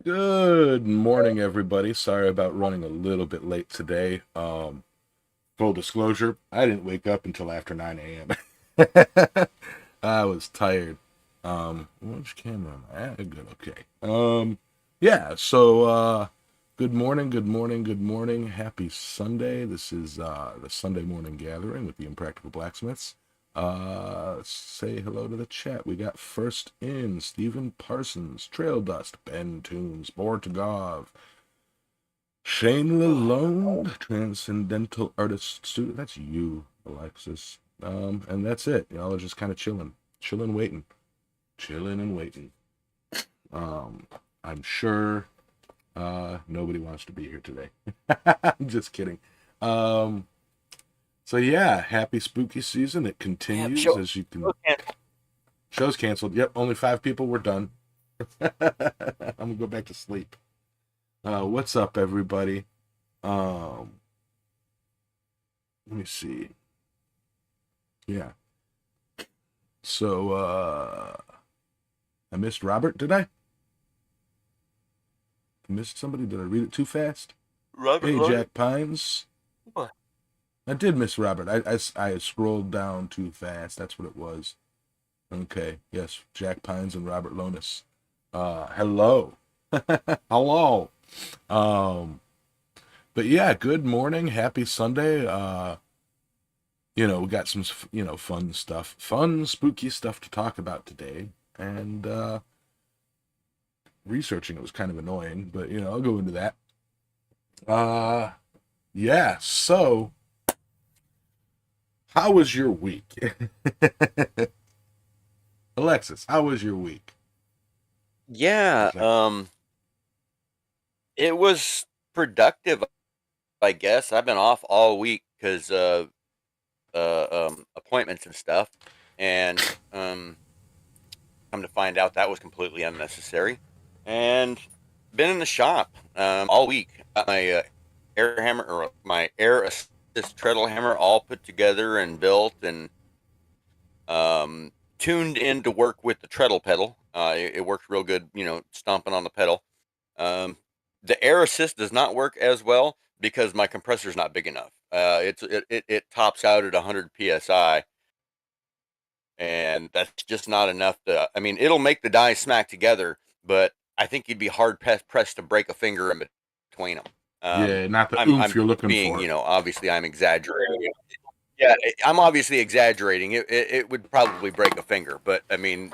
Good morning, everybody. Sorry about running a little bit late today. Full disclosure, I didn't wake up until after 9 a.m. I was tired. Which camera am I at? Good, okay. Yeah, good morning, good morning, good morning. Happy Sunday. This is the Sunday morning gathering with the Impractical Blacksmiths. Say hello to the chat. We got first in Stephen Parsons, Trail Dust, Ben Toons, Bortagov, Shane Lalone, Transcendental Artist Student. That's you, Alexis. And that's it. Y'all are just kind of chilling, waiting, chilling and waiting. I'm sure nobody wants to be here today. I'm just kidding. So yeah, happy spooky season. It continues as you can. Show's canceled. Yep, only 5 people. We're done. I'm gonna go back to sleep. What's up, everybody? Let me see. Yeah. So I missed Robert. Did I? Missed somebody? Did I read it too fast? Robert, Hey, Jack Pines. what? I did miss Robert. I scrolled down too fast. That's what it was. Okay. Yes, Jack Pines and Robert Lonis. Hello. Hello. But yeah, good morning. Happy Sunday. We got some, fun, spooky stuff to talk about today. And researching it was kind of annoying, but I'll go into that. Yeah, so how was your week? Alexis, how was your week? Yeah, it was productive, I guess. I've been off all week because appointments and stuff, and come to find out that was completely unnecessary. And been in the shop all week. Got my air hammer or my air assist treadle hammer all put together and built and tuned in to work with the treadle pedal. It works real good, stomping on the pedal. The air assist does not work as well because my compressor is not big enough. It tops out at 100 psi, and that's just not enough to. I mean, it'll make the dies smack together, but I think you'd be hard pressed to break a finger in between them. Yeah, not the oomph I'm you're looking being, for. obviously I'm exaggerating. Yeah, I'm obviously exaggerating. It would probably break a finger, but I mean,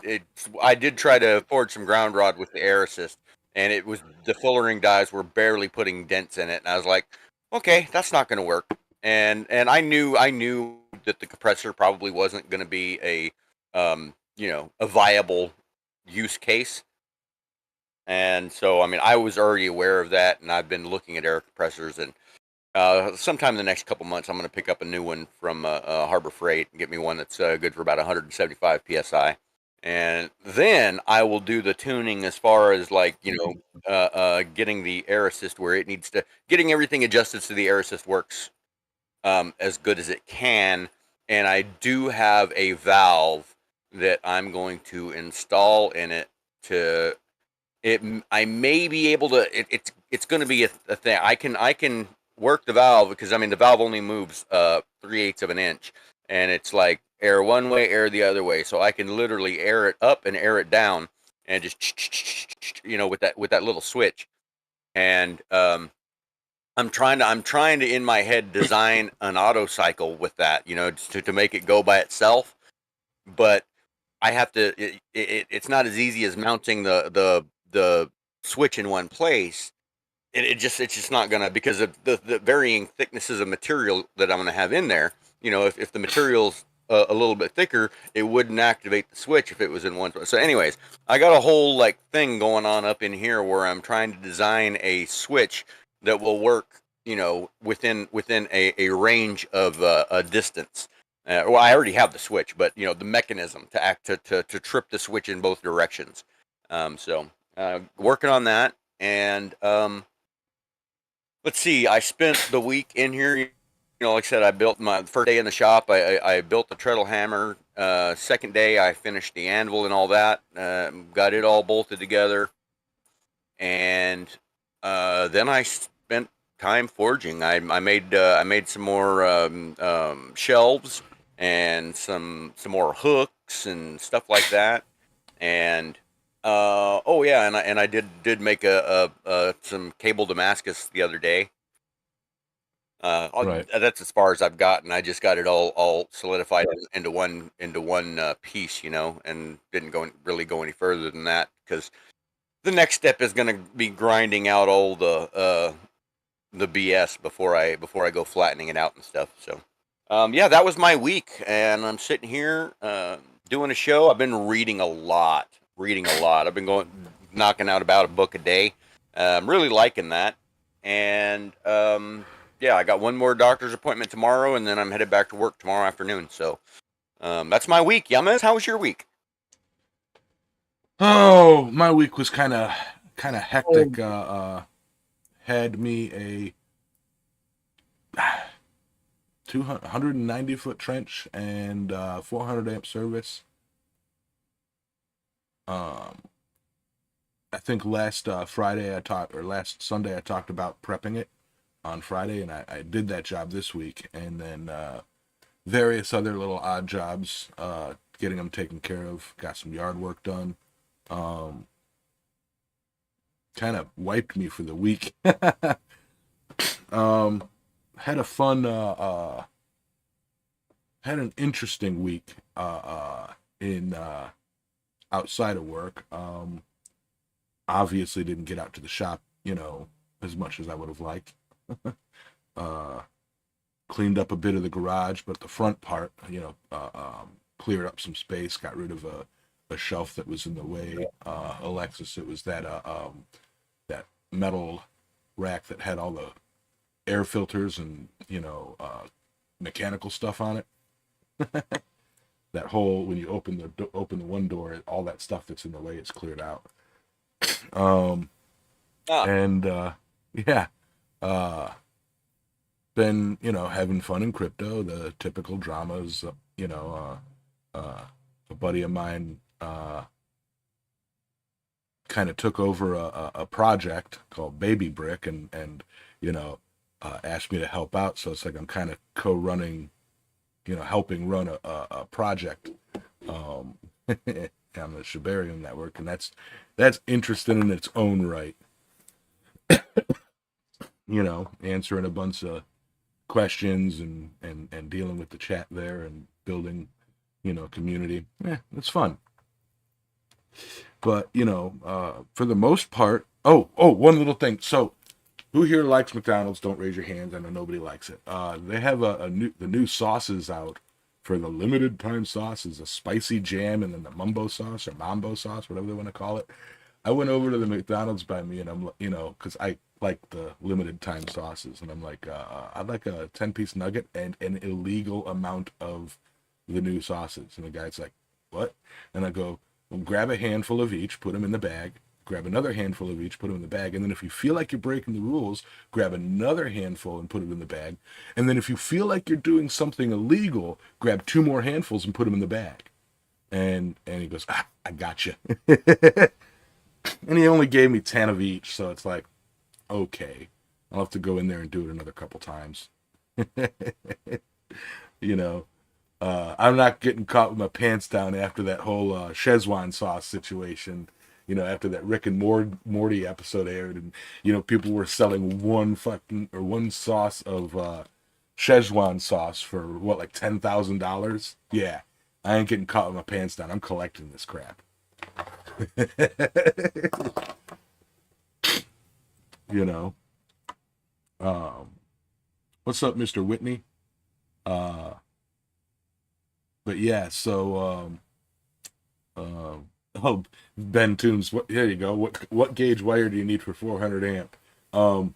I did try to forge some ground rod with the air assist, and it was the fullering dies were barely putting dents in it, and I was like, okay, that's not going to work. And I knew that the compressor probably wasn't going to be a viable use case. And so, I mean, I was already aware of that, and I've been looking at air compressors, and sometime in the next couple months, I'm going to pick up a new one from Harbor Freight and get me one that's good for about 175 psi. And then I will do the tuning as far as like getting the air assist where it needs to, getting everything adjusted so the air assist works as good as it can. And I do have a valve that I'm going to install in it to it. I may be able to. It's going to be a thing. I can work the valve because I mean the valve only moves 3/8 of an inch, and it's like air one way, air the other way. So I can literally air it up and air it down, and just with that little switch. And I'm trying to in my head design an auto cycle with that, to make it go by itself. But I have to. It's not as easy as mounting the switch in one place. It's just not gonna, because of the varying thicknesses of material that I'm gonna have in there. If the material's a little bit thicker, it wouldn't activate the switch if it was in one. So, anyways, I got a whole like thing going on up in here where I'm trying to design a switch that will work, within a range of a distance. Well, I already have the switch, but the mechanism to act to trip the switch in both directions. So working on that, and let's see. I spent the week in here. Like I said, I built my first day in the shop. I built the treadle hammer. Second day, I finished the anvil and all that. Got it all bolted together, and then I spent time forging. I made some more shelves and some more hooks and stuff like that. And oh yeah, and I did make a some cable Damascus the other day. Right. That's as far as I've gotten. I just got it all solidified into one piece, and didn't really go any further than that because the next step is going to be grinding out all the BS before I go flattening it out and stuff. So, yeah, that was my week, and I'm sitting here doing a show. I've been reading a lot, reading a lot. I've been knocking out about a book a day. I'm really liking that, and yeah, I got one more doctor's appointment tomorrow, and then I'm headed back to work tomorrow afternoon. So, that's my week. Yamas, how was your week? Oh, my week was kind of hectic. Had me a 290-foot trench and 400 amp service. Um, I think last Friday or last Sunday I talked about prepping it on Friday, and I did that job this week, and then various other little odd jobs, getting them taken care of. Got some yard work done. Um, Kind of wiped me for the week. um, had a fun, had an interesting week in outside of work. Obviously didn't get out to the shop, as much as I would have liked. uh, Cleaned up a bit of the garage, but the front part, cleared up some space, got rid of a shelf that was in the way. Alexis, it was that metal rack that had all the air filters and mechanical stuff on it. That whole when you open the one door, all that stuff that's in the way is cleared out. Um, Ah, and yeah, uh, been having fun in crypto, the typical dramas. A buddy of mine kind of took over a project called Baby Brick, and asked me to help out. So it's like I'm kind of co-running, helping run a project on the Shibarium network, and that's interesting in its own right. Answering a bunch of questions and dealing with the chat there and building, community. Yeah, it's fun. But for the most part, one little thing. So, who here likes McDonald's? Don't raise your hands. I know nobody likes it. They have the new sauces out for the limited time sauces, a spicy jam and then the mumbo sauce or mambo sauce, whatever they want to call it. I went over to the McDonald's by me, and I'm, because I like the limited time sauces, and I'm like, I'd like a 10-piece nugget and an illegal amount of the new sauces. And the guy's like, what? And I go, well, grab a handful of each, put them in the bag, grab another handful of each, put them in the bag, and then if you feel like you're breaking the rules, grab another handful and put it in the bag. And then if you feel like you're doing something illegal, grab two more handfuls and put them in the bag. And he goes, I got you. And he only gave me 10 of each, so it's like, okay, I'll have to go in there and do it another couple times. you know, I'm not getting caught with my pants down after that whole Szechuan sauce situation. After that Rick and Morty episode aired, and people were selling one sauce of Szechuan sauce for what, like $10,000? Yeah, I ain't getting caught with my pants down. I'm collecting this crap. you know. Um, what's up, Mr. Whitney? Uh, but yeah, so oh, Ben Toombs. There you go. What gauge wire do you need for 400 amp? Um,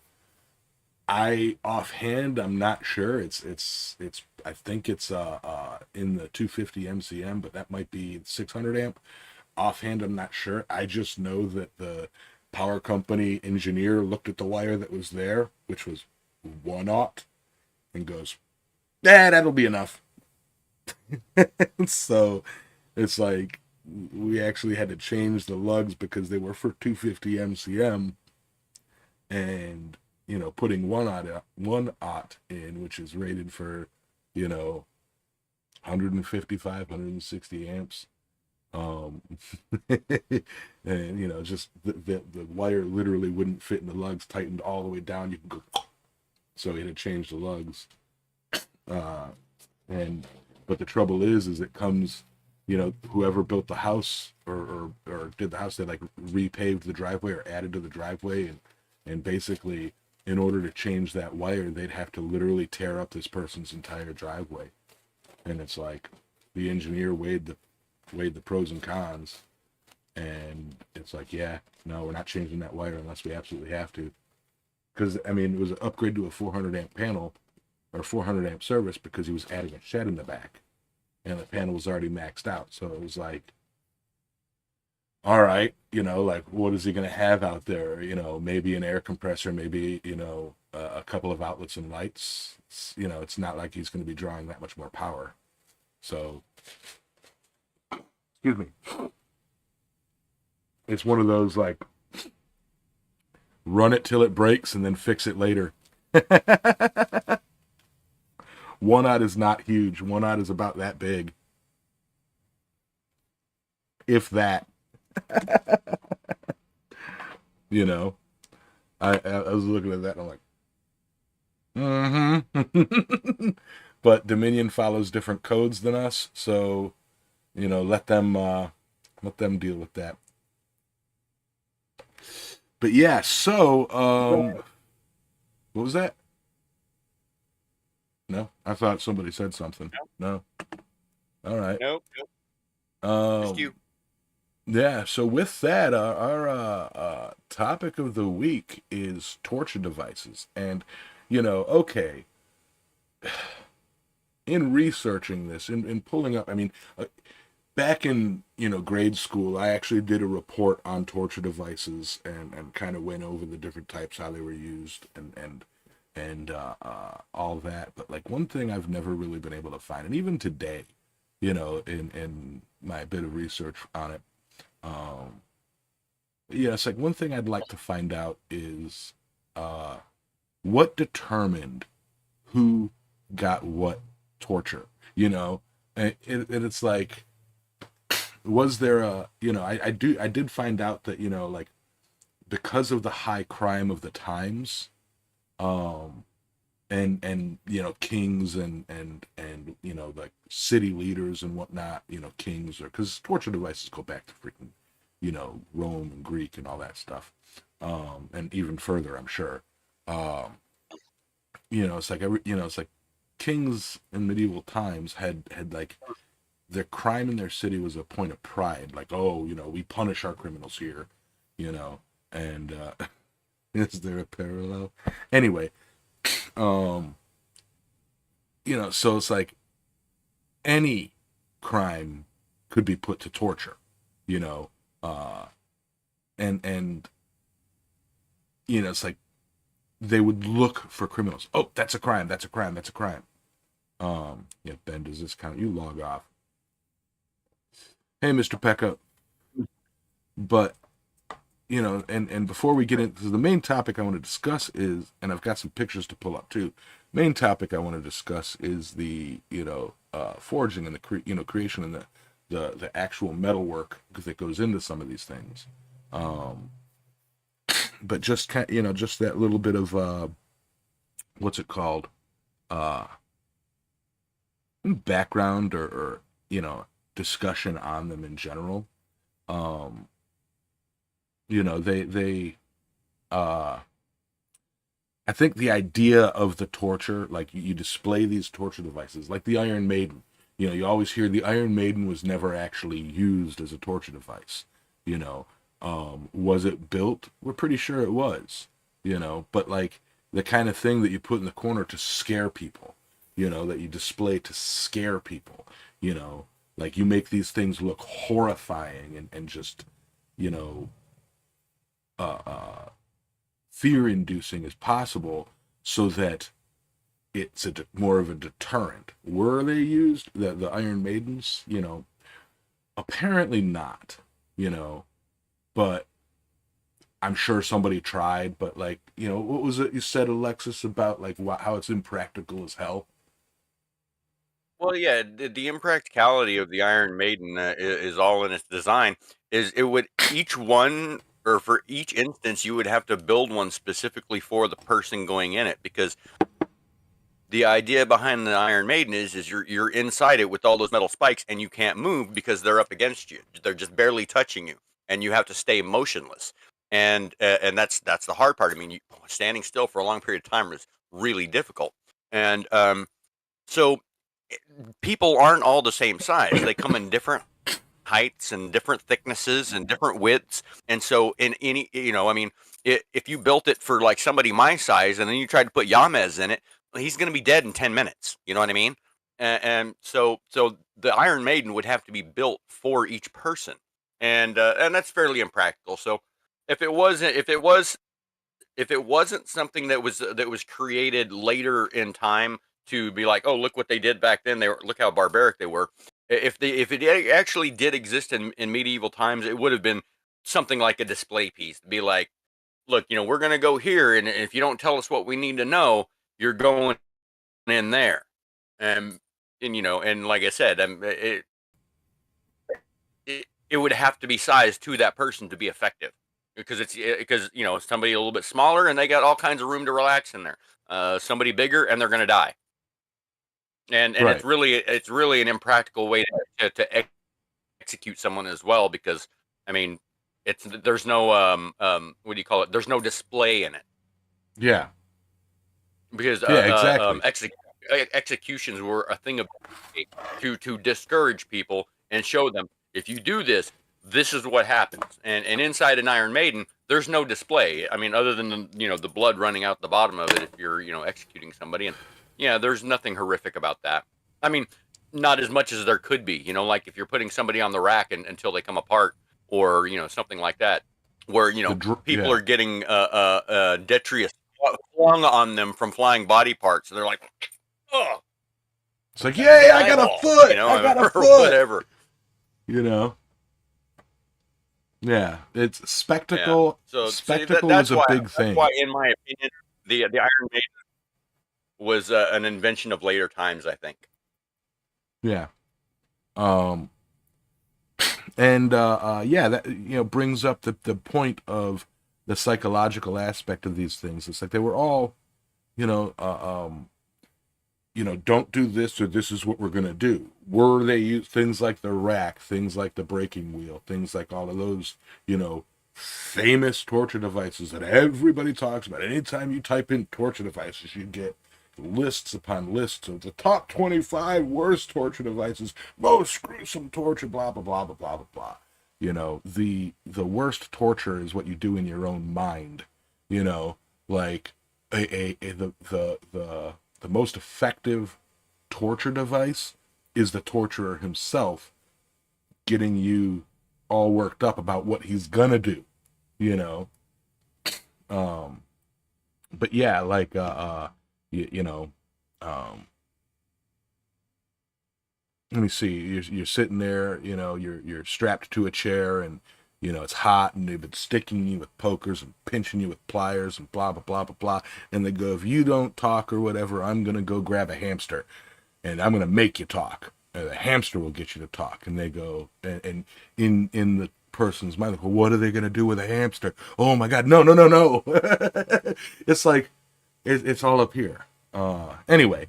I offhand, I'm not sure. It's. I think it's in the 250 MCM, but that might be 600 amp. Offhand, I'm not sure. I just know that the power company engineer looked at the wire that was there, which was 1/0, and goes, "Yeah, that'll be enough." So it's like, we actually had to change the lugs because they were for 250 MCM, and putting one aught in, which is rated for 155, 160 amps. Um, and just the wire literally wouldn't fit in the lugs, tightened all the way down. You can go, so we had to change the lugs. Uh, and but the trouble is it comes, whoever built the house or did the house, they like repaved the driveway or added to the driveway, and basically in order to change that wire, they'd have to literally tear up this person's entire driveway. And it's like the engineer weighed the pros and cons, and it's like, yeah, no, we're not changing that wire unless we absolutely have to. Because I mean, it was an upgrade to a 400 amp panel or 400 amp service because he was adding a shed in the back, and the panel was already maxed out. So it was like, all right, like what is he going to have out there? Maybe an air compressor, maybe a couple of outlets and lights. It's not like he's going to be drawing that much more power. So, excuse me. It's one of those like, run it till it breaks and then fix it later. One-aught is not huge. One-aught is about that big, if that. I was looking at that and I'm like, mm-hmm. But Dominion follows different codes than us, so let them deal with that. But yeah, so what was that? No, I thought somebody said something. No. All right. Nope. Just you. Yeah, so with that, our topic of the week is torture devices. And, okay, in researching this, in pulling up, I mean, back in, grade school, I actually did a report on torture devices and kind of went over the different types, how they were used, and all that. But, like, one thing I've never really been able to find, and even today, in my bit of research on it, it's like one thing I'd like to find out is what determined who got what torture, and it's like, was there a, I did find out that, like, because of the high crime of the times, and kings and like city leaders and whatnot, kings, or because torture devices go back to freaking Rome and Greek and all that stuff, and even further, I'm sure. It's like it's like kings in medieval times had like their crime in their city was a point of pride, like, oh, we punish our criminals here, and is there a parallel? Anyway, so it's like any crime could be put to torture, and it's like they would look for criminals. Oh, that's a crime. That's a crime. That's a crime. Yeah, Ben, does this count? You log off. Hey, Mr. Pecca. But and before we get into the main topic I want to discuss is, and I've got some pictures to pull up too. Main topic I want to discuss is the forging and the creation and the actual metal work that goes into some of these things. But just just that little bit of what's it called, background or discussion on them in general. They I think the idea of the torture, like you display these torture devices, like the Iron Maiden. You always hear the Iron Maiden was never actually used as a torture device. Was it built? We're pretty sure it was. But like the kind of thing that you put in the corner to scare people, that you display to scare people, like you make these things look horrifying and just, fear-inducing as possible, so that it's more of a deterrent. Were they used, the Iron Maidens? apparently not, but I'm sure somebody tried. But like, what was it you said, Alexis, about like how it's impractical as hell? Well, yeah, the impracticality of the Iron Maiden is all in its design. Is it would each one or for each instance you would have to build one specifically for the person going in it, because the idea behind the Iron Maiden is you're inside it with all those metal spikes and you can't move because they're up against you. They're just barely touching you, and you have to stay motionless. And that's the hard part. I mean, standing still for a long period of time is really difficult. And so people aren't all the same size. They come in different heights and different thicknesses and different widths. And so in any, I mean, if you built it for like somebody my size and then you tried to put Yamez in it, he's going to be dead in 10 minutes. You know what I mean? And so the Iron Maiden would have to be built for each person. And that's fairly impractical. So if it wasn't, if it wasn't something that was created later in time to be like, oh, look what they did back then. Look how barbaric they were. If it actually did exist in medieval times, it would have been something like a display piece. To be like, look, we're gonna go here, and if you don't tell us what we need to know, you're going in there. And and like I said, it would have to be sized to that person to be effective, because somebody a little bit smaller and they got all kinds of room to relax in there. Somebody bigger and they're going to die. And Right. it's really an impractical way to execute someone as well, because I mean there's no what do you call it? There's no display in it, Yeah. because Yeah. Exactly. executions were a thing of to discourage people and show them, if you do this, this is what happens. And inside an Iron Maiden, there's no display. I mean, other than the blood running out the bottom of it if you're executing somebody. And yeah, there's nothing horrific about that. I mean, not as much as there could be. Like if you're putting somebody on the rack until they come apart, or something like that, where people Yeah. are getting detritus flung on them from flying body parts, and they're like, oh, It's like, yay! I got a eyeball, foot. I got a or foot. whatever. You know. Yeah. It's Yeah. spectacle. So see, Spectacle is a big that's why, thing. in my opinion, the Iron Maiden was an invention of later times, I think. Yeah. Um. And yeah, that brings up the point of the psychological aspect of these things. It's like they were all, you know, don't do this, or this is what we're gonna do. Were they use things like the rack, things like the breaking wheel, things like all of those, famous torture devices that everybody talks about. Anytime you type in torture devices, you get lists upon lists of the top 25 worst torture devices, most gruesome torture, blah blah blah blah blah blah blah. The worst torture is what you do in your own mind. Like the most effective torture device is the torturer himself getting you all worked up about what he's gonna do, you know. Um, but yeah, like you know, um, let me see. You're sitting there, you're strapped to a chair, and it's hot, and they've been sticking you with pokers and pinching you with pliers and blah blah blah blah blah. And they go, if you don't talk or whatever, I'm gonna go grab a hamster, and I'm gonna make you talk. And the hamster will get you to talk. And they go, and in the person's mind, like, well, what are they gonna do with a hamster? Oh my God, no, no, no, no! It's like it's all up here. Anyway,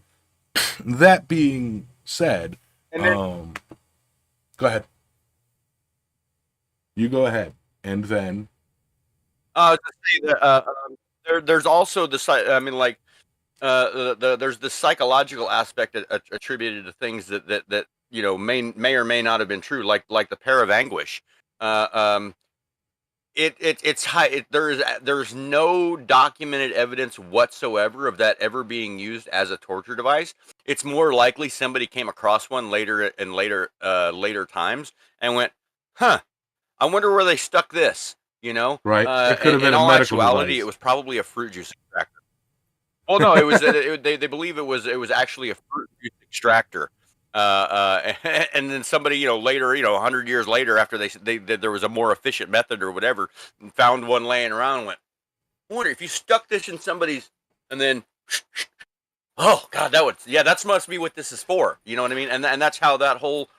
that being said, And then go ahead. You go ahead, and then to say that there's also I mean, like there's the psychological aspect attributed to things that may or may not have been true, like the pair of anguish. Uh, um, it's high. There's no documented evidence whatsoever of that ever being used as a torture device. It's more likely somebody came across one later in later times and went, huh, I wonder where they stuck this. right, it could have In been a all medical actuality, it device. was probably a fruit juice extractor. Well, no, it was they believe it was actually a fruit juice extractor. And then somebody, later, 100 years later, after they there was a more efficient method or whatever, and found one laying around, and went, I wonder if you stuck this in somebody's, and then, oh God, that must be what this is for. You know what I mean? And that's how that whole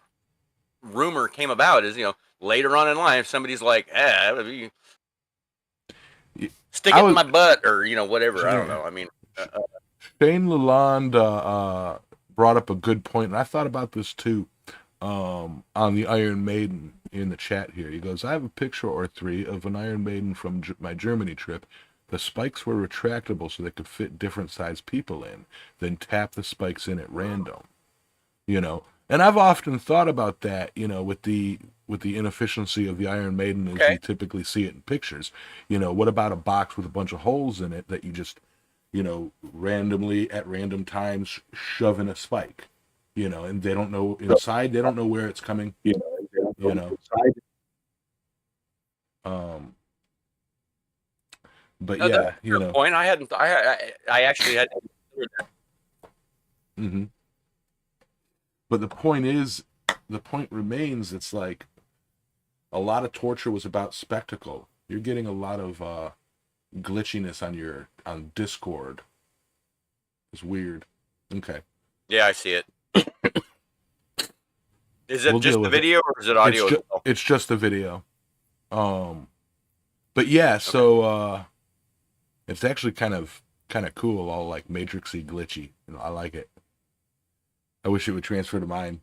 rumor came about. Is later on in life, somebody's like, stick I it in was my butt, or whatever. I don't know. I mean, Shane Lalonde brought up a good point, and I thought about this too. On the Iron Maiden in the chat here, he goes, "I have a picture or three of an Iron Maiden from my Germany trip. The spikes were retractable so they could fit different sized people in. Then tap the spikes in at random." And I've often thought about that, with the inefficiency of the Iron Maiden as okay. we typically see it in pictures. What about a box with a bunch of holes in it that you just, randomly at random times shove in a spike, and they don't know inside, they don't know where it's coming, you know. Um, but No, that's yeah, a fair point. I hadn't. I actually had. hmm But the point remains, it's like a lot of torture was about spectacle. You're getting a lot of glitchiness on Discord. It's weird. Okay. Yeah, I see it. Is it We'll just deal the with it. video, or is it audio as well? It's just the video. But yeah, so it's actually kind of cool, all like matrixy glitchy. I like it. I wish it would transfer to mine.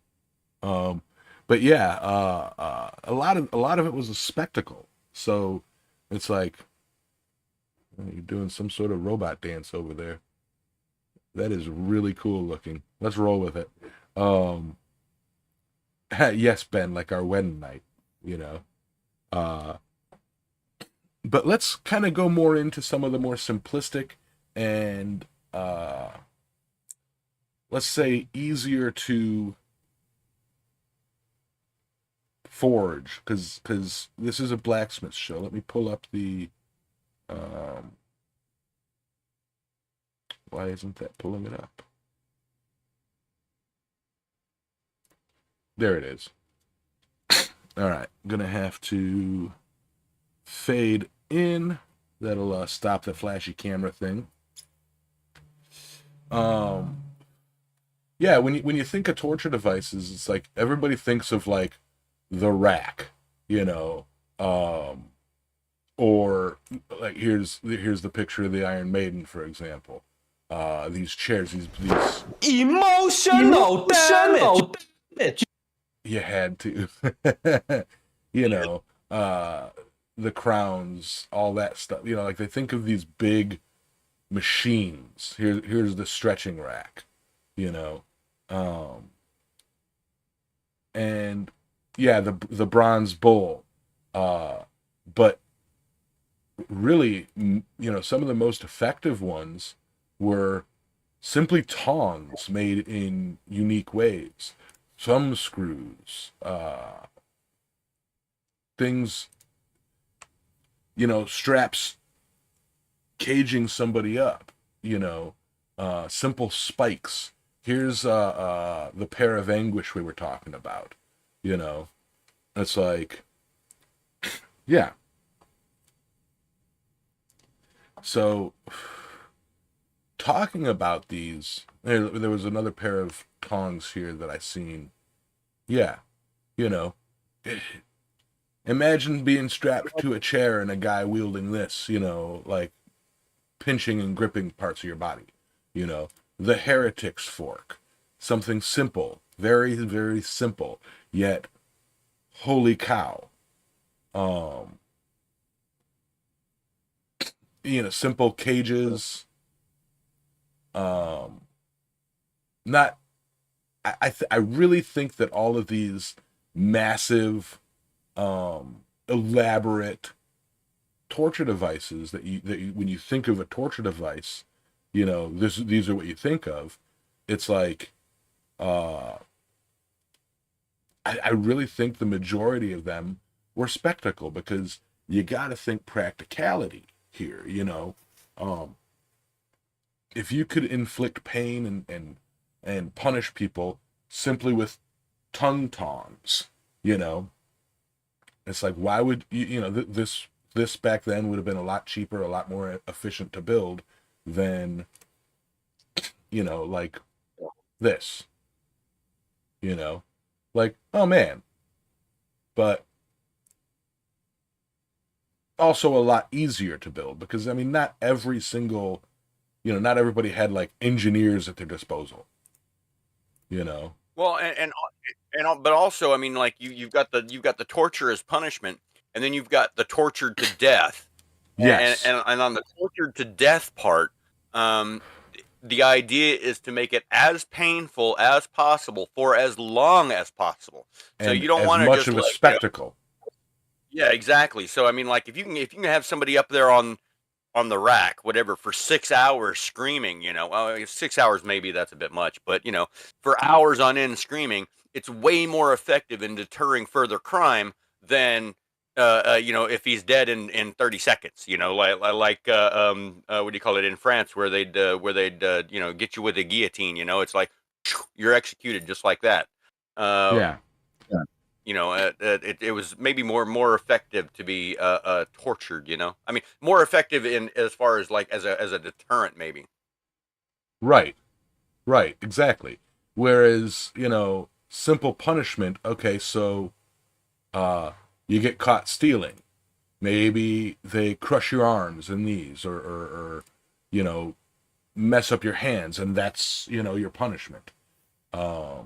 But yeah, a lot of it was a spectacle. So it's like you're doing some sort of robot dance over there. That is really cool looking. Let's roll with it. Yes, Ben, like our wedding night, you know. But let's kind of go more into some of the more simplistic and let's say easier to forge, because this is a blacksmith show. Let me pull up the why isn't that pulling it up? There it is. All right, I'm gonna have to fade in. That'll stop the flashy camera thing. Yeah, when you think of torture devices, it's like everybody thinks of like the rack, you know, or like here's the picture of the Iron Maiden, for example. These chairs, these emotional damage. You had to, you know, the crowns, all that stuff. Like they think of these big machines. Here's the stretching rack, you know, and yeah, the bronze bull. But really, some of the most effective ones were simply tongs made in unique ways, thumb screws, things, straps caging somebody up, simple spikes. Here's the pair of anguish we were talking about, It's like, yeah. So, talking about these, there was another pair of tongs here that I seen. Yeah, imagine being strapped to a chair and a guy wielding this, like pinching and gripping parts of your body. The heretic's fork, something simple, very, very simple, yet holy cow. Simple cages. Not. I really think that all of these massive, elaborate torture devices that you when you think of a torture device, these are what you think of. It's like, I really think the majority of them were spectacle, because you got to think practicality here. If you could inflict pain and punish people simply with tongue tongs. You know, it's like, why would this back then would have been a lot cheaper, a lot more efficient to build than, like this, like, oh man, but also a lot easier to build because, I mean, not everybody had like engineers at their disposal, Well, but also, I mean, like you've got the torture as punishment, and then you've got the tortured to death, Yes. and on the tortured to death part, the idea is to make it as painful as possible for as long as possible. So And you don't as want to much just of a like, spectacle. yeah, exactly. So I mean, like if you can have somebody up there on the rack, whatever, for 6 hours screaming, well, 6 hours, maybe that's a bit much, but for hours on end screaming, it's way more effective in deterring further crime than, if he's dead in 30 seconds, what do you call it in France, where they'd get you with a guillotine, it's like, you're executed just like that. Yeah. It was maybe more effective to be tortured. I mean, more effective in as far as like as a deterrent, maybe. Right. Right. Exactly. Whereas, simple punishment, okay, so you get caught stealing. Maybe they crush your arms and knees, or mess up your hands, and that's your punishment. Or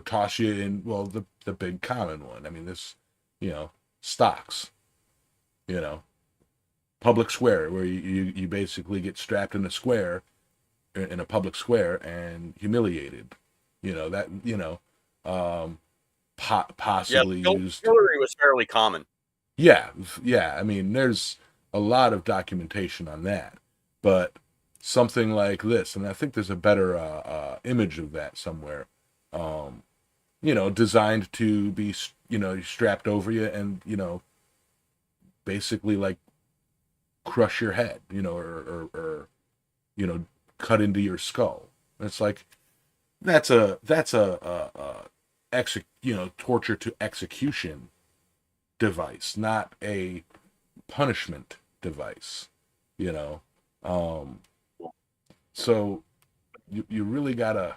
toss you in. Well, the big common one. I mean, this, stocks. Public square, where you basically get strapped in a square, in a public square, and humiliated. That possibly used. Hillary was fairly common. Yeah, yeah. I mean, there's a lot of documentation on that, but something like this, and I think there's a better image of that somewhere. Designed to be, strapped over you and, basically like crush your head, or cut into your skull. It's like that's a torture to execution device, not a punishment device, you know. So you really gotta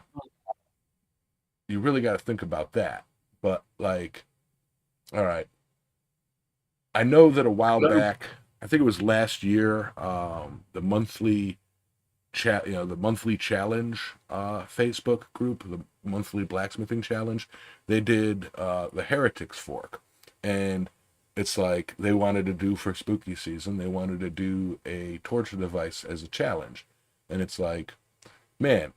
think about that. But like, all right, I know that a while back, I think it was last year, the monthly the monthly challenge Facebook group, the monthly blacksmithing challenge, they did the Heretics fork, and it's like they wanted to do for spooky season, they wanted to do a torture device as a challenge, and it's like, man,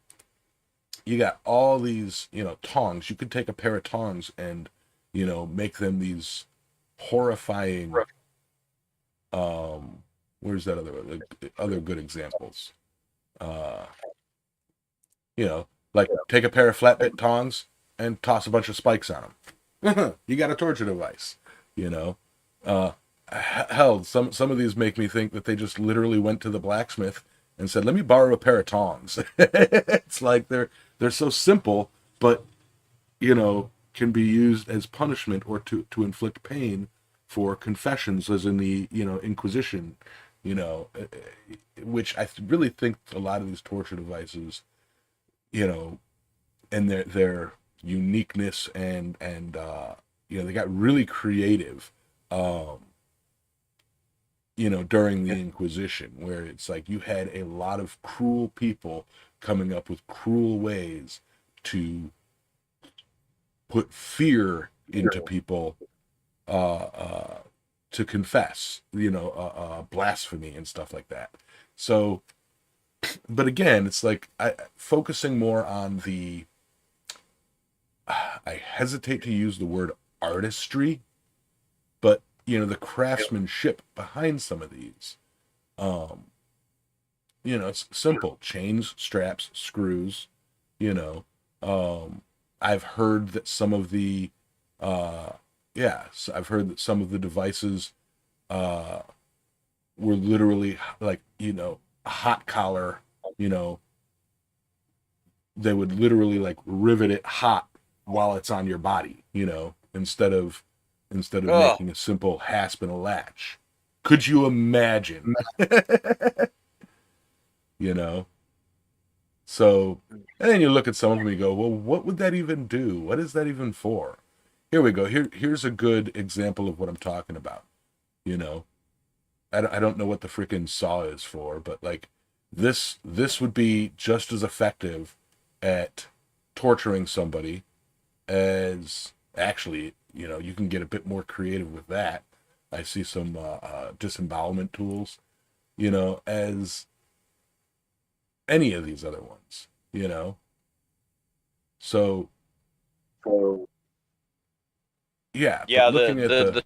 you got all these tongs. You could take a pair of tongs and make them these horrifying. Where's that other good examples? Like take a pair of flatbed tongs and toss a bunch of spikes on them. You got a torture device. Hell, some of these make me think that they just literally went to the blacksmith and said, "Let me borrow a pair of tongs." It's like they're so simple, but can be used as punishment or to inflict pain for confessions, as in the Inquisition. Which I really think a lot of these torture devices, and their uniqueness and they got really creative, during the Inquisition, where it's like you had a lot of cruel people coming up with cruel ways to put fear into people, to confess, blasphemy and stuff like that. So, but again, it's like focusing more on the, I hesitate to use the word artistry, but the craftsmanship behind some of these. It's simple: chains, straps, screws. I've heard that some of the I've heard that some of the devices were literally like, a hot collar, they would literally like rivet it hot while it's on your body, instead of Oh, making a simple hasp and a latch. Could you imagine? you know? So, and then you look at some of them and you go, well, what would that even do? What is that even for? Here we go. Here's a good example of what I'm talking about. You know, I don't know what the freaking saw is for, but like this would be just as effective at torturing somebody as actually, you can get a bit more creative with that. I see some disembowelment tools, as any of these other ones. So yeah, but yeah. looking at The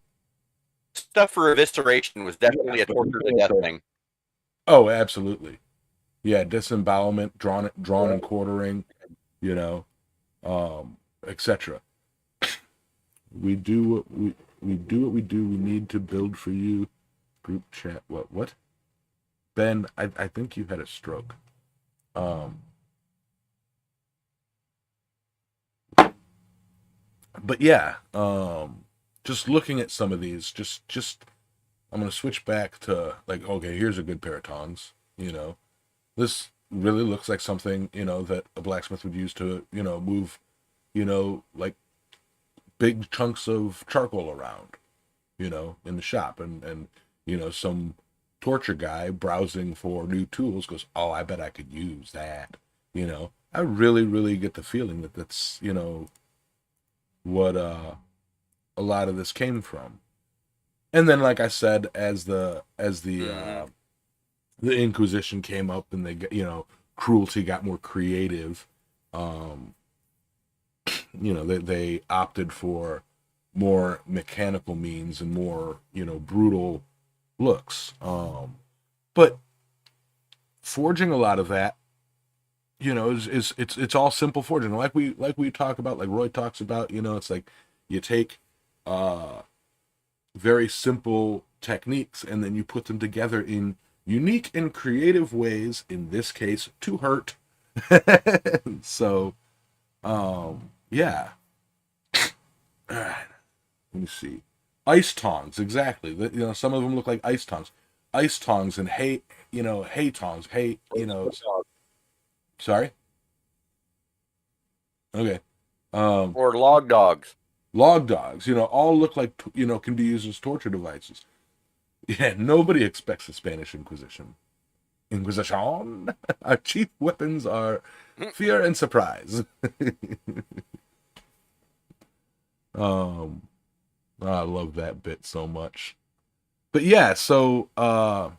stuff for evisceration was definitely a torture to death thing. oh, absolutely. Yeah, disembowelment, drawn and quartering, you know, etc. We do we do what we do. We need to build for you. Group chat. What? Ben, I think you had a stroke. But yeah, just looking at some of these, just I'm gonna switch back to like, okay, here's a good pair of tongs. This really looks like something that a blacksmith would use to move like big chunks of charcoal around in the shop, and some torture guy browsing for new tools goes, oh, I bet I could use that. I really get the feeling that that's what a lot of this came from. And then, like I said, as the the Inquisition came up and cruelty got more creative, they opted for more mechanical means and more brutal looks. But forging, a lot of that is it's all simple forging, like we talk about, like Roy talks about. It's like you take very simple techniques and then you put them together in unique and creative ways, in this case to hurt. So yeah. All right, let me see. Ice tongs, exactly. Some of them look like ice tongs and hay tongs, sorry. Okay. Or log dogs. Log dogs, all look like can be used as torture devices. Yeah, nobody expects the Spanish Inquisition. Our chief weapons are fear and surprise. I love that bit so much. But yeah, so I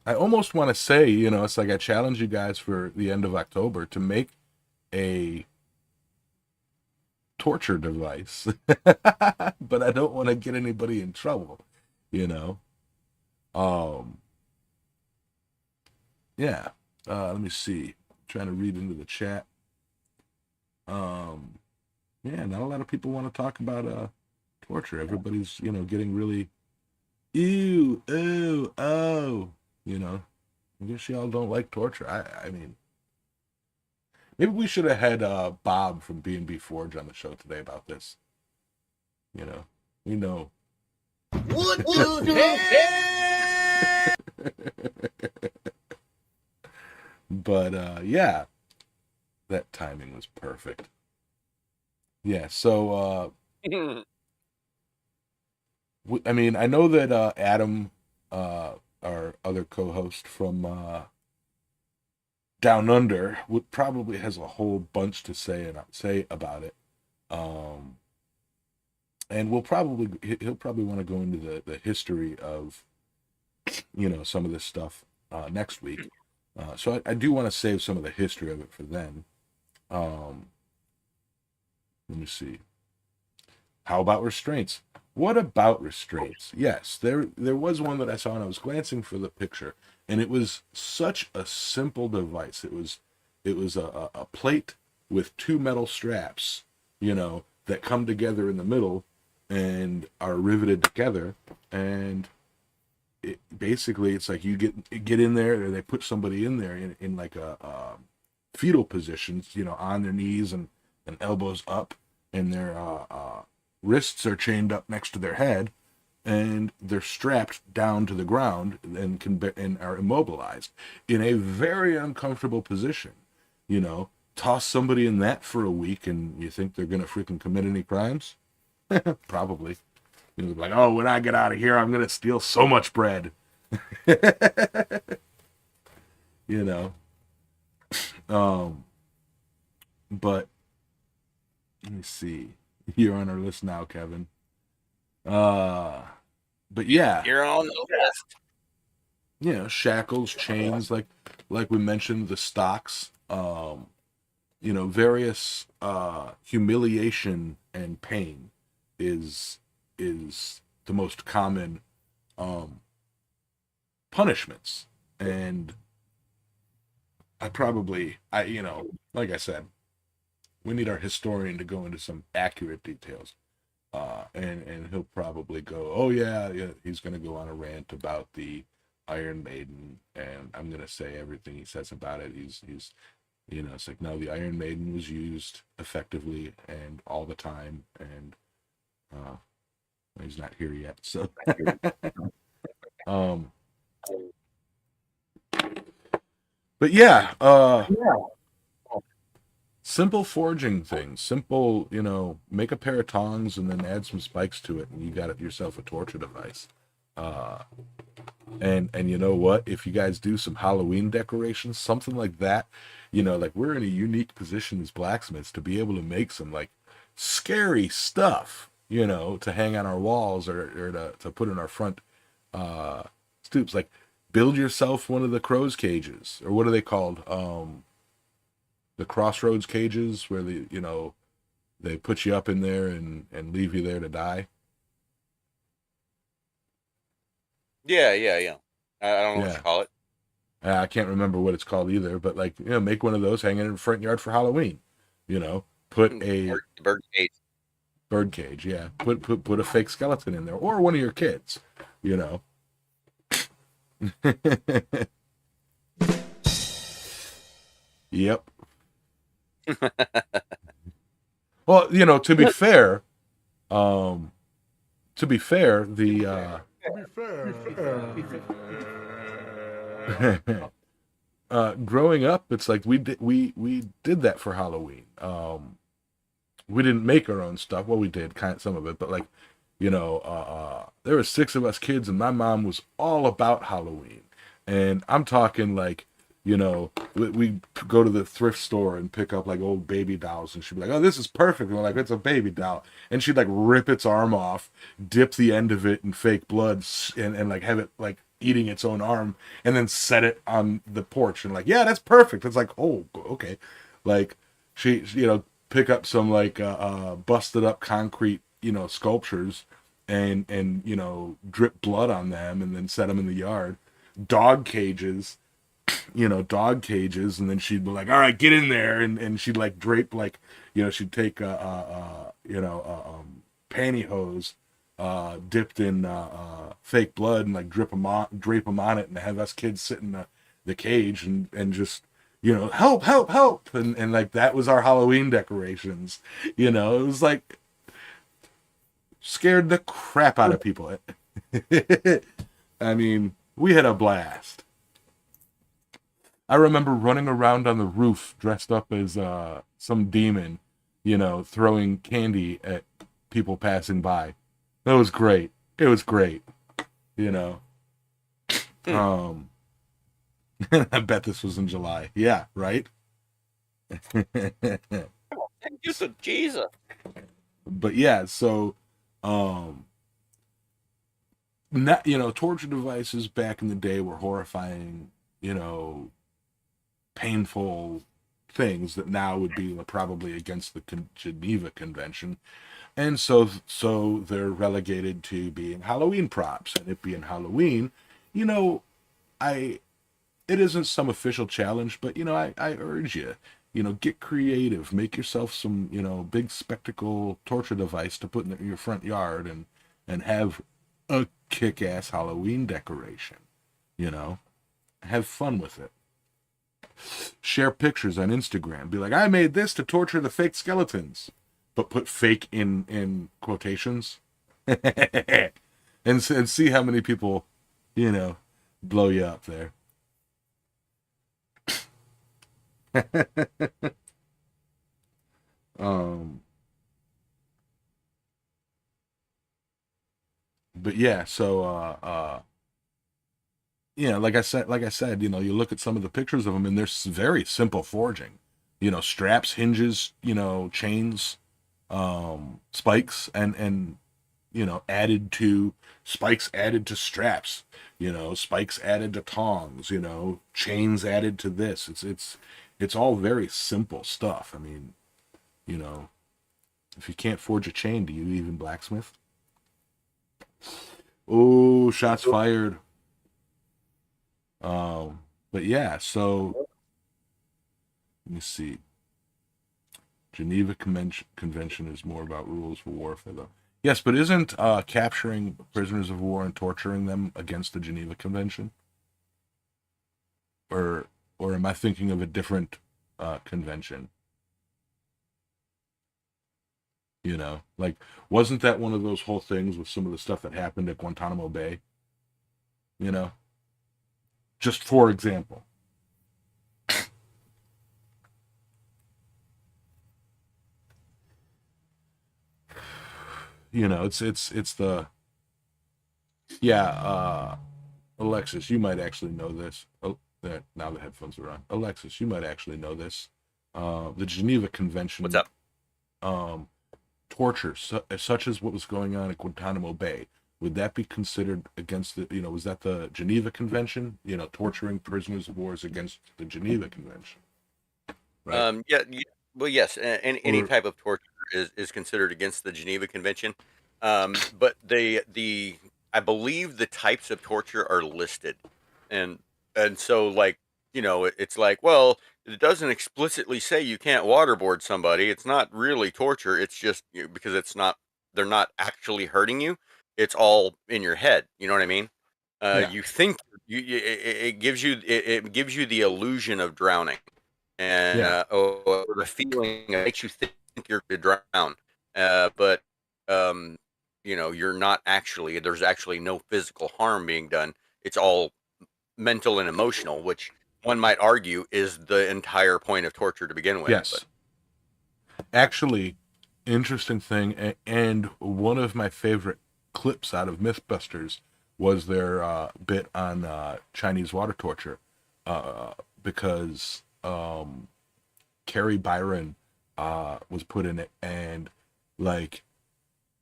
almost want to say, it's like I challenge you guys for the end of October to make a torture device. But I don't want to get anybody in trouble, yeah. Let me see. I'm trying to read into the chat. Yeah, not a lot of people want to talk about torture. Everybody's getting really ew, ooh, oh. I guess y'all don't like torture. I mean, maybe we should have had Bob from B&B Forge on the show today about this. We know. What the hell? But yeah, that timing was perfect. Yeah, so I mean, I know that Adam, our other co-host from Down Under, probably has a whole bunch to say about it. And he'll probably want to go into the history of some of this stuff next week. So I do want to save some of the history of it for then. Let me see. How about restraints? What about restraints? Yes, there was one that I saw, and I was glancing for the picture, and it was such a simple device. It was a plate with two metal straps, that come together in the middle and are riveted together, and basically it's like you get in there, or they put somebody in there in like a fetal positions, on their knees and elbows up, and their wrists are chained up next to their head, and they're strapped down to the ground and are immobilized in a very uncomfortable position. Toss somebody in that for a week, and you think they're gonna freaking commit any crimes? Probably. Like, oh, when I get out of here, I'm gonna steal so much bread. you know. Um, but let me see. You're on our list now, Kevin. But yeah, You're on the list. Shackles, chains, like we mentioned, the stocks. Various humiliation and pain is the most common punishments. And like I said, we need our historian to go into some accurate details. And he'll probably go, oh yeah, he's going to go on a rant about the Iron Maiden, and I'm going to say everything he says about it. He's it's like, no, the Iron Maiden was used effectively and all the time, and he's not here yet, so but yeah, simple forging things, simple, make a pair of tongs and then add some spikes to it, and you got yourself a torture device. And you know what? If you guys do some Halloween decorations, something like that, like we're in a unique position as blacksmiths to be able to make some like scary stuff, to hang on our walls or to put in our front stoops. Like, build yourself one of the crow's cages, or what are they called? The crossroads cages, where they put you up in there and leave you there to die. Yeah. I don't know what you call it. I can't remember what it's called either, but make one of those, hang it in the front yard for Halloween. Put a bird cage. Bird cage, yeah. Put a fake skeleton in there, or one of your kids. Yep. Well, to be fair, the growing up, it's like we did that for Halloween. We didn't make our own stuff. Well, we did some of it, but there were 6 of us kids, and my mom was all about Halloween. And I'm talking we go to the thrift store and pick up like old baby dolls, and she'd be like, oh, this is perfect. And we're like, it's a baby doll. And she'd like rip its arm off, dip the end of it in fake blood, and like have it like eating its own arm, and then set it on the porch. And like, yeah, that's perfect. It's like, oh, okay. Like she pick up some like busted up concrete, sculptures, and drip blood on them, and then set them in the yard. Dog cages, and then she'd be like, all right, get in there, and she'd like drape, like, she'd take pantyhose dipped in fake blood, and like drape them on it, and have us kids sit in the cage and just help, and like that was our Halloween decorations. It was like scared the crap out of people. I mean, we had a blast. I remember running around on the roof dressed up as some demon, throwing candy at people passing by. That was great. It was great. I bet this was in July. Yeah, right? Thank you to Jesus. But yeah, so torture devices back in the day were horrifying, painful things that now would be probably against the Geneva Convention. And so they're relegated to being Halloween props. And it being Halloween, it isn't some official challenge, but I urge you, get creative, make yourself some, big spectacle torture device to put in your front yard, and have a kick-ass Halloween decoration. You know, have fun with it. Share pictures on Instagram. Be like, I made this to torture the fake skeletons, but put fake in quotations, and see how many people, blow you up there. But yeah, so like I said, you look at some of the pictures of them, and they're very simple forging. Straps, hinges, chains, spikes, and added to spikes, added to straps, spikes added to tongs, chains added to this. It's all very simple stuff. I mean, if you can't forge a chain, do you even blacksmith? Oh, shots fired. But yeah, so let me see. Geneva Convention is more about rules for warfare, though. Yes, but isn't capturing prisoners of war and torturing them against the Geneva Convention? Or am I thinking of a different convention? Like, wasn't that one of those whole things with some of the stuff that happened at Guantanamo Bay? Just for example. It's the Alexis, you might actually know this. Oh, there, now the headphones are on. Alexis, you might actually know this. The Geneva Convention. What's up? Torture, such as what was going on at Guantanamo Bay, would that be considered against the? Was that the Geneva Convention? Torturing prisoners of war against the Geneva Convention. Right. Well, yes, any type of torture is considered against the Geneva Convention. But I believe the types of torture are listed, and so, like, it's like, well, it doesn't explicitly say you can't waterboard somebody. It's not really torture. It's just because they're not actually hurting you. It's all in your head. You know what I mean? Yeah. You think it gives you the illusion of drowning, and or the feeling that makes you think you're going to drown. But you're not actually. There's actually no physical harm being done. It's all mental and emotional, which one might argue is the entire point of torture to begin with. Yes. But actually, interesting thing, and one of my favorite clips out of Mythbusters was their bit on Chinese water torture, because Carrie Byron was put in it, and like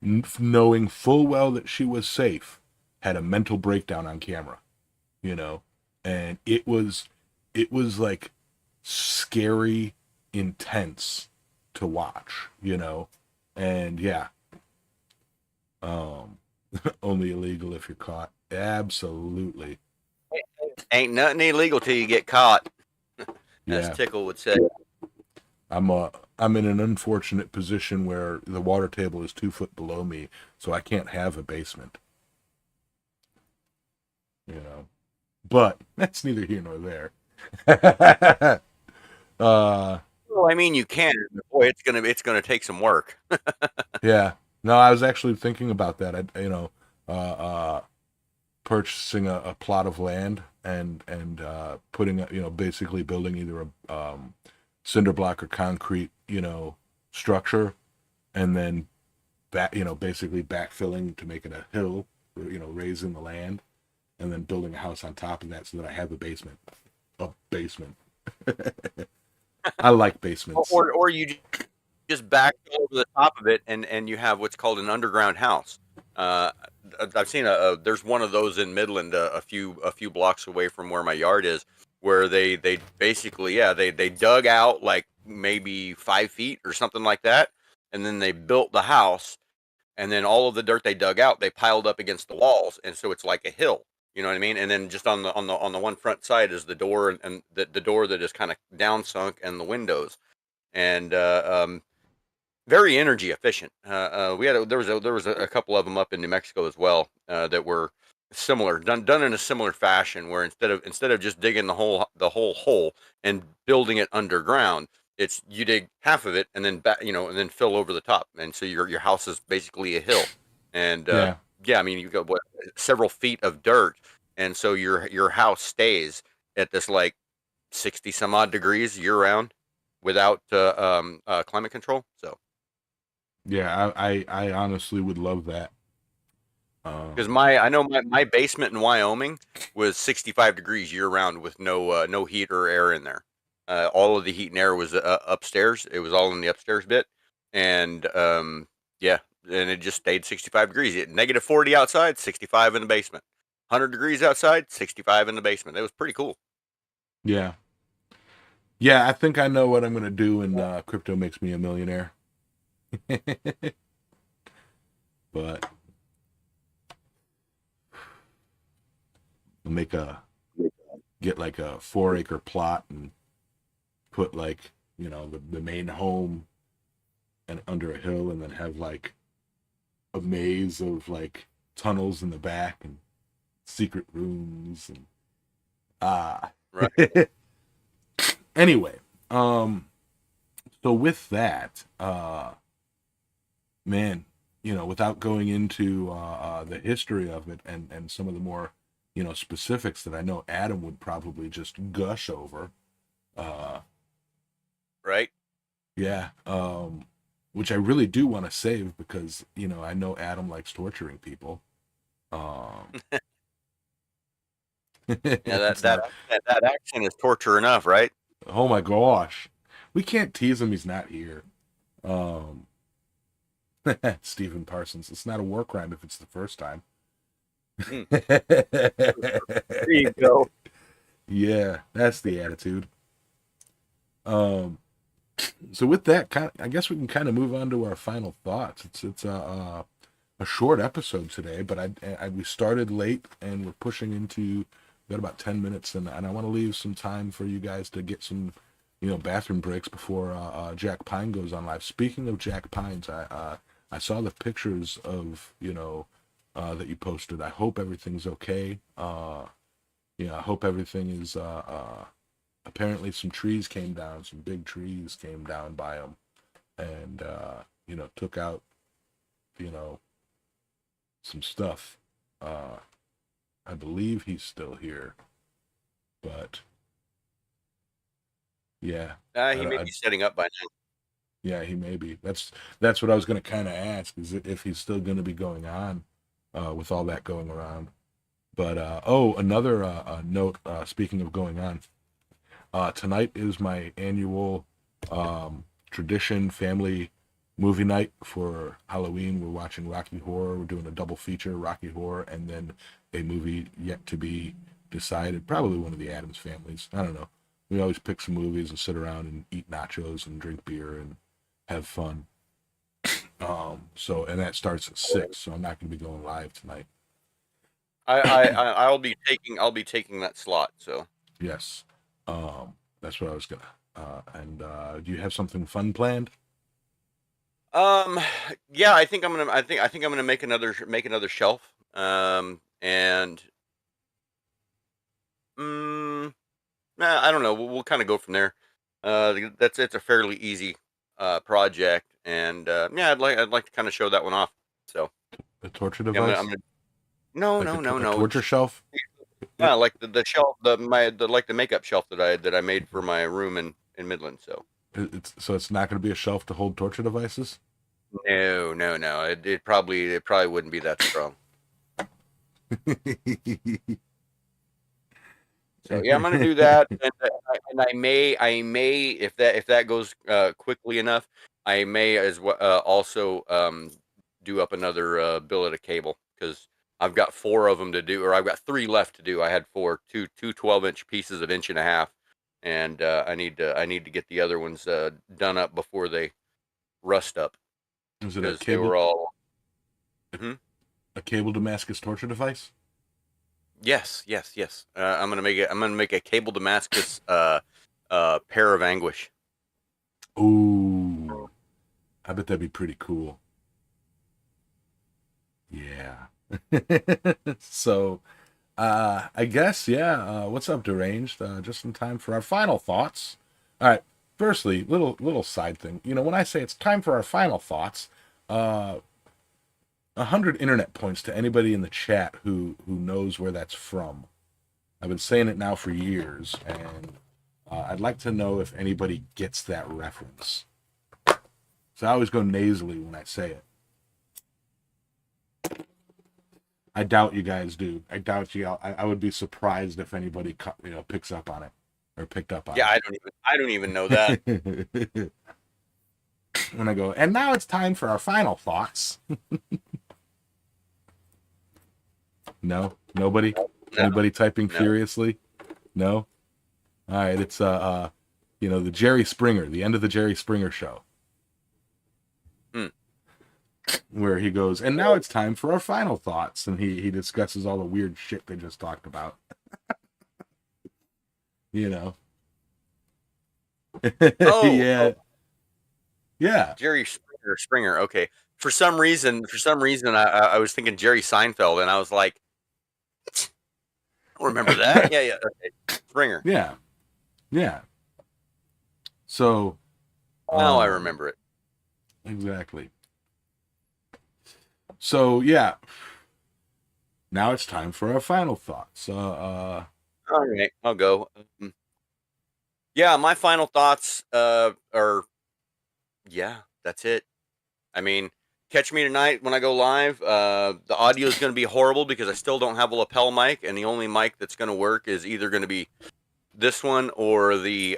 knowing full well that she was safe, had a mental breakdown on camera, and it was like scary, intense to watch, and yeah. Only illegal if you're caught. Absolutely. Ain't nothing illegal till you get caught, as Tickle would say. I'm in an unfortunate position where the water table is 2 foot below me, so I can't have a basement. But that's neither here nor there. Well, I mean, you can. Boy, it's gonna take some work. Yeah. No, I was actually thinking about that. Purchasing a plot of land and putting basically building either a cinder block or concrete structure, and then basically backfilling to make it a hill, raising the land, and then building a house on top of that so that I have a basement. I like basements. Or you just back over the top of it, and you have what's called an underground house. I've seen there's one of those in Midland, a few blocks away from where my yard is, where they basically they dug out like maybe 5 feet or something like that, and then they built the house, and then all of the dirt they dug out they piled up against the walls, and so it's like a hill. You know what I mean? And then just on the one front side is the door, and the door that is kind of down sunk, and the windows. And very energy efficient. There was a couple of them up in New Mexico as well that were similar, done in a similar fashion, where instead of just digging the whole hole and building it underground, it's you dig half of it and then and then fill over the top, and so your house is basically a hill. And Yeah. yeah, I mean you got several feet of dirt, and so your house stays at this like 60 some odd degrees year round without climate control. So. Yeah, I honestly would love that. Because I know my basement in Wyoming was 65 degrees year round with no heat or air in there. All of the heat and air was upstairs. It was all in the upstairs bit, and yeah, and it just stayed 65 degrees. Negative 40 outside, 65 in the basement. 100 degrees outside, 65 in the basement. It was pretty cool. Yeah. Yeah, I think I know what I'm gonna do when crypto makes me a millionaire. But I'll get like a 4-acre plot and put like, the main home and under a hill, and then have like a maze of like tunnels in the back and secret rooms and Right. Anyway, so with that, man, without going into the history of it and some of the more, specifics that I know Adam would probably just gush over. Right. Yeah. Which I really do want to save because, I know Adam likes torturing people. Yeah, that accent is torture enough, right? Oh my gosh. We can't tease him, he's not here. Um Stephen Parsons. It's not a war crime if it's the first time. There you go. Yeah, that's the attitude. So with that, I guess we can kind of move on to our final thoughts. It's a short episode today, but we started late and we're pushing into got about 10 minutes, and I want to leave some time for you guys to get some, bathroom breaks before Jack Pine goes on live. Speaking of Jack Pines, I saw the pictures of that you posted. I hope everything's okay. I hope everything is. Apparently, some trees came down. Some big trees came down by him, and took out some stuff. I believe he's still here, but yeah, He may be setting up by now. yeah, he may be. That's what I was going to kind of ask, is if he's still going to be going on with all that going around. But another note. Speaking of going on, tonight is my annual tradition family movie night for Halloween. We're watching Rocky Horror. We're doing a double feature, Rocky Horror, and then a movie yet to be decided. Probably one of the Addams families. I don't know. We always pick some movies and sit around and eat nachos and drink beer and have fun. And that starts at 6, so I'm not going to be going live tonight. I'll be taking that slot. So Yes, that's what I was gonna. And do you have something fun planned? yeah, I think I'm gonna make another shelf. And I don't know. We'll kind of go from there. It's a fairly easy project, and yeah, I'd like to kind of show that one off. So A torture yeah, device? no, Like no, a, no, a no. torture shelf? Yeah, like the shelf, the makeup shelf that I made for my room in Midland. So It's not going to be a shelf to hold torture devices. no, no, no. It probably wouldn't be that strong. So yeah, I'm gonna do that, and I may if that goes quickly enough, I may as well also do up another billet of cable, because I've got 4 of them to do, or I've got 3 left to do. I had 4, two 12-inch pieces of 1.5 inch, and I need to get the other ones done up before they rust up, Is it because they were all. a cable Damascus torture device? Yes, yes, yes. I'm gonna make it. I'm gonna make a cable Damascus pair of anguish. Ooh, I bet that'd be pretty cool. Yeah. So, I guess, yeah. What's up, Deranged? Just in time for our final thoughts. All right. Firstly, little side thing. You know, when I say it's time for our final thoughts, 100 internet points to anybody in the chat who knows where that's from. I've been saying it now for years, and I'd like to know if anybody gets that reference. So I always go nasally when I say it. I doubt you guys do. I doubt you. I would be surprised if anybody picks up on it or picked up on Yeah, it. I don't even know that. When I go, and now it's time for our final thoughts. No, nobody. No. Anybody typing No. furiously? No. All right, it's the Jerry Springer, the end of the Jerry Springer show. Where he goes, and now it's time for our final thoughts, and he discusses all the weird shit they just talked about. You know. Oh, yeah. Yeah. Jerry Springer. Okay. For some reason, I was thinking Jerry Seinfeld, and I was like, I don't remember that. Yeah. Okay. Springer. Yeah. Yeah. So. Now I remember it. Exactly. So yeah. Now it's time for our final thoughts. All right, I'll go. Yeah, my final thoughts are, yeah, that's it. I mean, catch me tonight when I go live. The audio is going to be horrible because I still don't have a lapel mic, and the only mic that's going to work is either going to be this one or the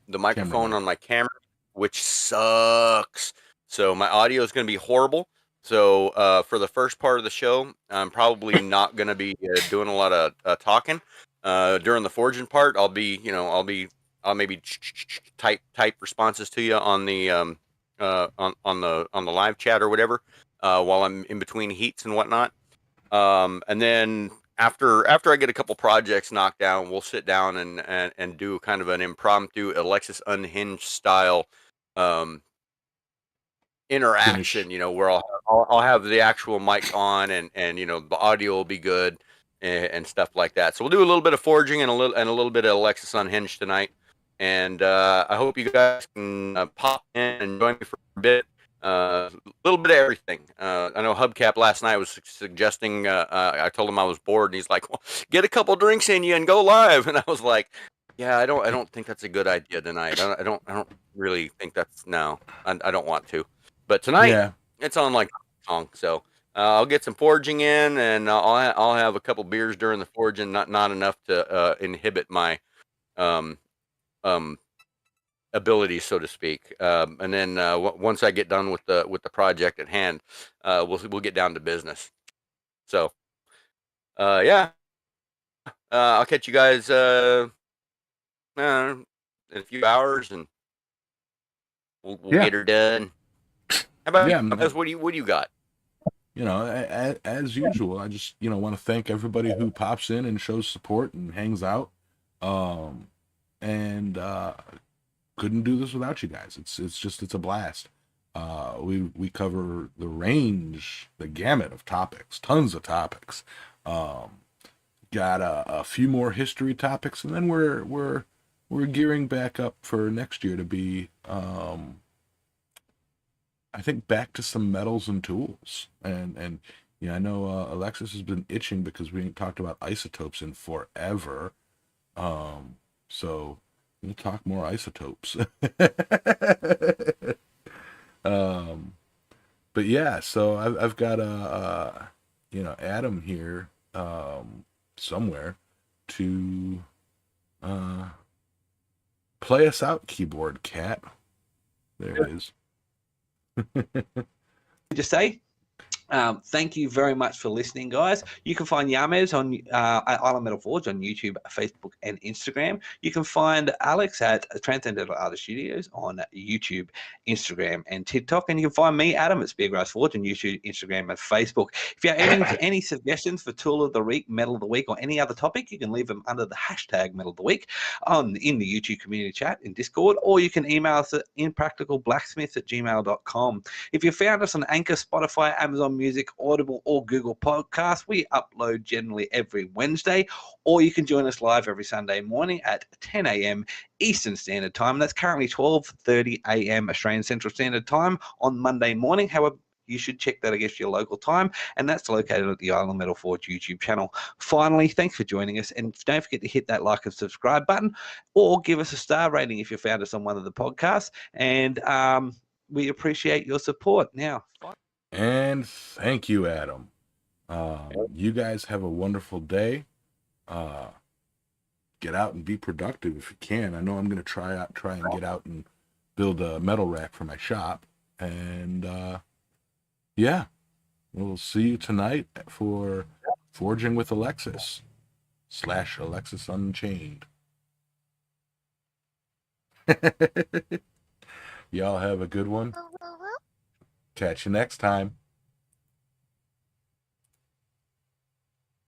microphone on my camera, which sucks. So my audio is going to be horrible. So for the first part of the show, I'm probably not going to be doing a lot of talking. During the forging part, I'll maybe type responses to you on the on the live chat or whatever while I'm in between heats and whatnot. And then after I get a couple projects knocked down, we'll sit down and do kind of an impromptu Alexis Unhinged style interaction. Finish. Where I'll have the actual mic on and the audio will be good and stuff like that. So we'll do a little bit of forging and a little bit of Alexis Unhinged tonight. And I hope you guys can pop in and join me for a bit. A little bit of everything. I know Hubcap last night was suggesting. I told him I was bored, and he's like, "Well, get a couple drinks in you and go live." And I was like, "Yeah, I don't think that's a good idea tonight. I don't really think that's no. I don't want to." But tonight, it's on like song. So I'll get some forging in, and I'll have a couple beers during the forging. Not enough to inhibit my ability, so to speak. And then once I get done with the project at hand, we'll get down to business. So yeah, I'll catch you guys in a few hours, and we'll get her done. How about you guys? What do you got? As usual, I just want to thank everybody who pops in and shows support and hangs out. And couldn't do this without you guys. It's a blast. We cover the range, the gamut of topics, tons of topics. Got a few more history topics, and then we're gearing back up for next year to be I think back to some metals and tools. And I know Alexis has been itching because we ain't talked about isotopes in forever. So we'll talk more isotopes. But yeah, so I've got Adam here somewhere to play us out, keyboard cat. There it is. Just say, Thank you very much for listening, guys. You can find Yames on at Island Metal Forge on YouTube, Facebook, and Instagram. You can find Alex at Transcendental Artist Studios on YouTube, Instagram, and TikTok. And you can find me, Adam, at Speargrass Forge on YouTube, Instagram, and Facebook. If you have any suggestions for Tool of the Week, Metal of the Week, or any other topic, you can leave them under the hashtag Metal of the Week in the YouTube community chat in Discord, or you can email us at impracticalblacksmiths@gmail.com. If you found us on Anchor, Spotify, Amazon Music, Audible, or Google Podcasts, we upload generally every Wednesday, or you can join us live every Sunday morning at 10 a.m. Eastern Standard Time. That's currently 12:30 a.m. Australian Central Standard Time on Monday morning. However, you should check that against your local time, and that's located at the Island Metal Forge YouTube channel. Finally, thanks for joining us, and don't forget to hit that like and subscribe button, or give us a star rating if you found us on one of the podcasts, and we appreciate your support. Now, And thank you, Adam. You guys have a wonderful day. Get out and be productive if you can. I know I'm going to try and get out and build a metal rack for my shop. And yeah, we'll see you tonight for Forging with Alexis / Alexis Unchained. Y'all have a good one. Catch you next time.